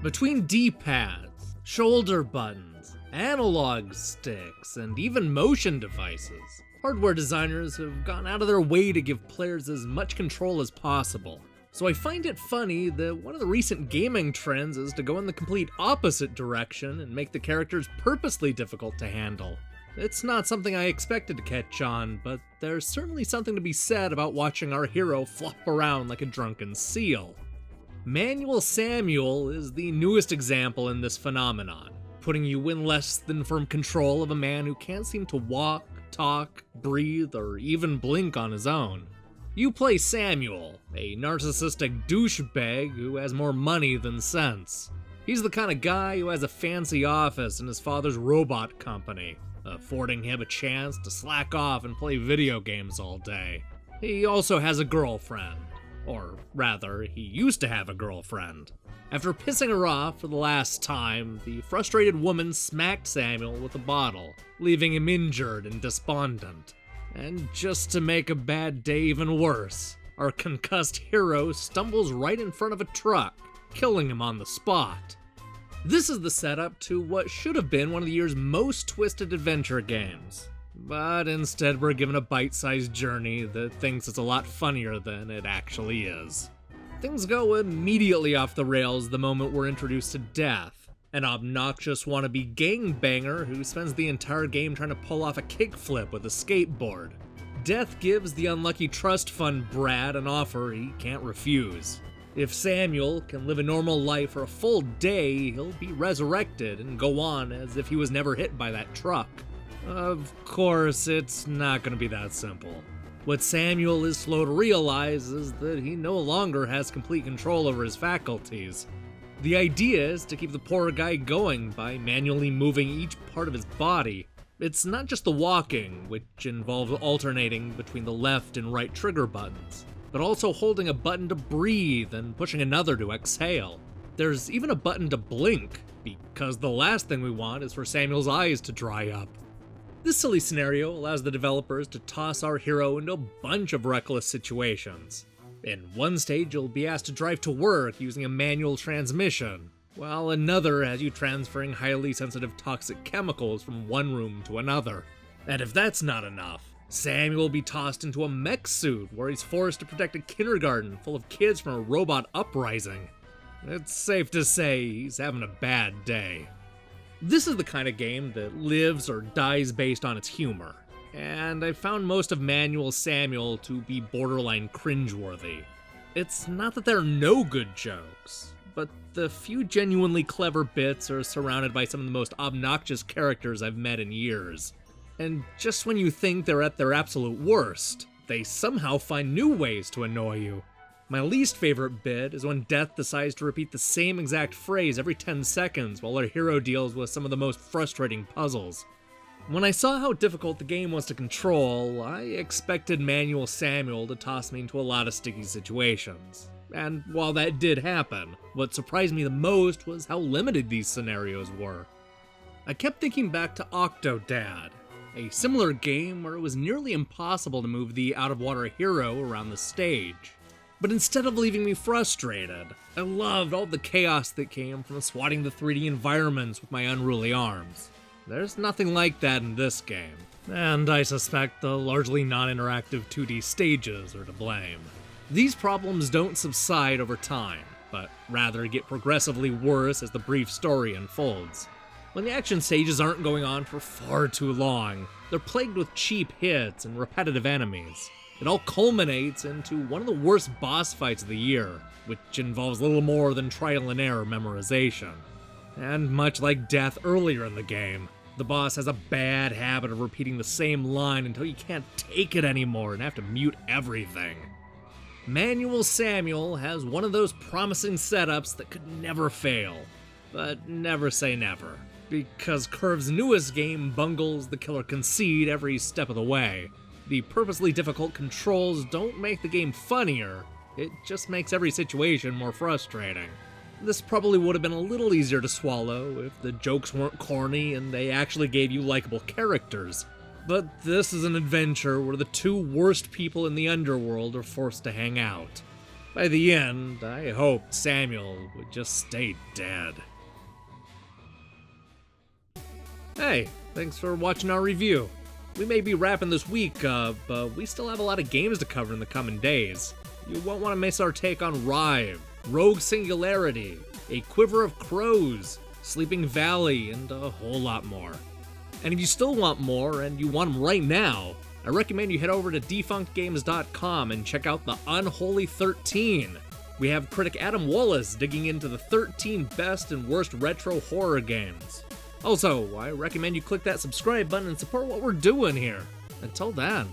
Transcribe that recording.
Between D-pads, shoulder buttons, analog sticks, and even motion devices, hardware designers have gone out of their way to give players as much control as possible. So I find it funny that one of the recent gaming trends is to go in the complete opposite direction and make the characters purposely difficult to handle. It's not something I expected to catch on, but there's certainly something to be said about watching our hero flop around like a drunken seal. Manual Samuel is the newest example in this phenomenon, putting you in less than firm control of a man who can't seem to walk, talk, breathe, or even blink on his own. You play Samuel, a narcissistic douchebag who has more money than sense. He's the kind of guy who has a fancy office in his father's robot company, affording him a chance to slack off and play video games all day. He also has a girlfriend. Or rather, he used to have a girlfriend. After pissing her off for the last time, the frustrated woman smacked Samuel with a bottle, leaving him injured and despondent. And just to make a bad day even worse, our concussed hero stumbles right in front of a truck, killing him on the spot. This is the setup to what should have been one of the year's most twisted adventure games. But instead we're given a bite-sized journey that thinks it's a lot funnier than it actually is. Things go immediately off the rails the moment we're introduced to Death, an obnoxious wannabe gangbanger who spends the entire game trying to pull off a kickflip with a skateboard. Death gives the unlucky trust fund Brad an offer he can't refuse. If Samuel can live a normal life for a full day, he'll be resurrected and go on as if he was never hit by that truck. Of course, it's not going to be that simple. What Samuel is slow to realize is that he no longer has complete control over his faculties. The idea is to keep the poor guy going by manually moving each part of his body. It's not just the walking, which involves alternating between the left and right trigger buttons, but also holding a button to breathe and pushing another to exhale. There's even a button to blink, because the last thing we want is for Samuel's eyes to dry up. This silly scenario allows the developers to toss our hero into a bunch of reckless situations. In one stage, you'll be asked to drive to work using a manual transmission, while another has you transferring highly sensitive toxic chemicals from one room to another. And if that's not enough, Samuel will be tossed into a mech suit where he's forced to protect a kindergarten full of kids from a robot uprising. It's safe to say he's having a bad day. This is the kind of game that lives or dies based on its humor, and I found most of Manual Samuel to be borderline cringeworthy. It's not that there are no good jokes, but the few genuinely clever bits are surrounded by some of the most obnoxious characters I've met in years. And just when you think they're at their absolute worst, they somehow find new ways to annoy you. My least favorite bit is when Death decides to repeat the same exact phrase every 10 seconds while our hero deals with some of the most frustrating puzzles. When I saw how difficult the game was to control, I expected Manual Samuel to toss me into a lot of sticky situations. And while that did happen, what surprised me the most was how limited these scenarios were. I kept thinking back to Octodad, a similar game where it was nearly impossible to move the out-of-water hero around the stage. But instead of leaving me frustrated, I loved all the chaos that came from swatting the 3D environments with my unruly arms. There's nothing like that in this game, and I suspect the largely non-interactive 2D stages are to blame. These problems don't subside over time, but rather get progressively worse as the brief story unfolds. When the action stages aren't going on for far too long, they're plagued with cheap hits and repetitive enemies. It all culminates into one of the worst boss fights of the year, which involves little more than trial and error memorization. And much like Death earlier in the game, the boss has a bad habit of repeating the same line until you can't take it anymore and have to mute everything. Manual Samuel has one of those promising setups that could never fail, but never say never, because Curve's newest game bungles the killer conceit every step of the way. The purposely difficult controls don't make the game funnier, it just makes every situation more frustrating. This probably would have been a little easier to swallow if the jokes weren't corny and they actually gave you likable characters. But this is an adventure where the two worst people in the underworld are forced to hang out. By the end, I hoped Samuel would just stay dead. Hey, thanks for watching our review. We may be wrapping this week, but we still have a lot of games to cover in the coming days. You won't want to miss our take on Rive, Rogue Singularity, A Quiver of Crows, Sleeping Valley, and a whole lot more. And if you still want more and you want them right now, I recommend you head over to defunctgames.com and check out the Unholy 13. We have critic Adam Wallace digging into the 13 best and worst retro horror games. Also, I recommend you click that subscribe button and support what we're doing here. Until then.